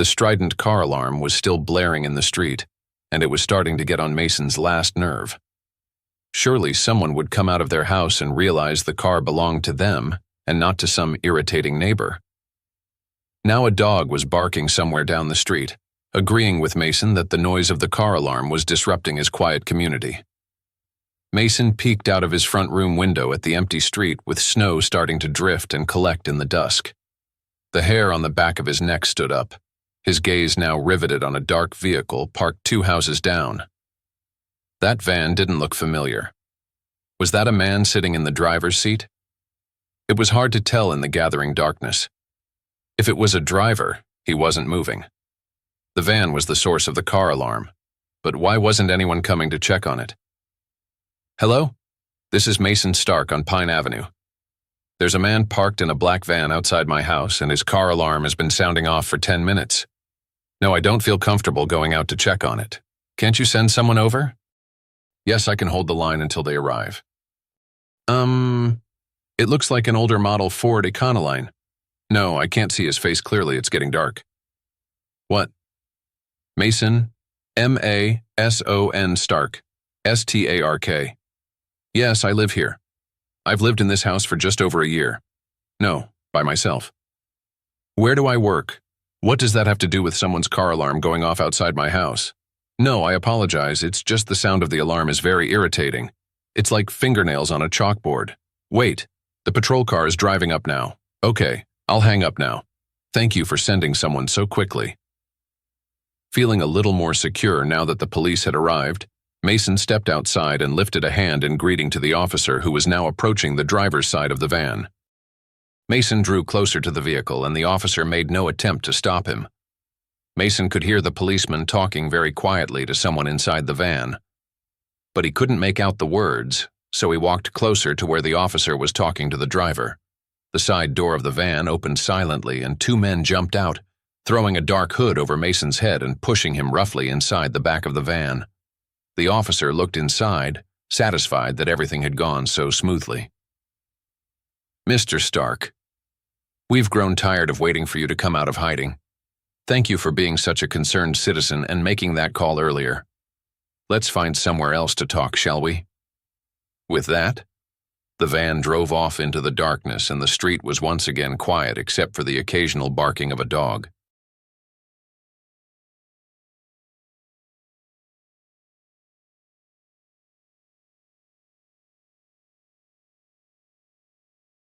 The strident car alarm was still blaring in the street, and it was starting to get on Mason's last nerve. Surely someone would come out of their house and realize the car belonged to them and not to some irritating neighbor. Now a dog was barking somewhere down the street, agreeing with Mason that the noise of the car alarm was disrupting his quiet community. Mason peeked out of his front room window at the empty street with snow starting to drift and collect in the dusk. The hair on the back of his neck stood up, his gaze now riveted on a dark vehicle parked 2 houses down. That van didn't look familiar. Was that a man sitting in the driver's seat? It was hard to tell in the gathering darkness. If it was a driver, he wasn't moving. The van was the source of the car alarm, but why wasn't anyone coming to check on it? Hello? This is Mason Stark on Pine Avenue. There's a man parked in a black van outside my house, and his car alarm has been sounding off for 10 minutes. No, I don't feel comfortable going out to check on it. Can't you send someone over? Yes, I can hold the line until they arrive. It looks like an older model Ford Econoline. No, I can't see his face clearly, it's getting dark. What? Mason, M-A-S-O-N Stark, S-T-A-R-K. Yes, I live here. I've lived in this house for just over a year. No, by myself. Where do I work? What does that have to do with someone's car alarm going off outside my house? No, I apologize, it's just the sound of the alarm is very irritating. It's like fingernails on a chalkboard. Wait, the patrol car is driving up now. Okay, I'll hang up now. Thank you for sending someone so quickly. Feeling a little more secure now that the police had arrived, Mason stepped outside and lifted a hand in greeting to the officer who was now approaching the driver's side of the van. Mason drew closer to the vehicle and the officer made no attempt to stop him. Mason could hear the policeman talking very quietly to someone inside the van. But he couldn't make out the words, so he walked closer to where the officer was talking to the driver. The side door of the van opened silently and 2 men jumped out, throwing a dark hood over Mason's head and pushing him roughly inside the back of the van. The officer looked inside, satisfied that everything had gone so smoothly. Mr. Stark, we've grown tired of waiting for you to come out of hiding. Thank you for being such a concerned citizen and making that call earlier. Let's find somewhere else to talk, shall we? With that, the van drove off into the darkness and the street was once again quiet except for the occasional barking of a dog.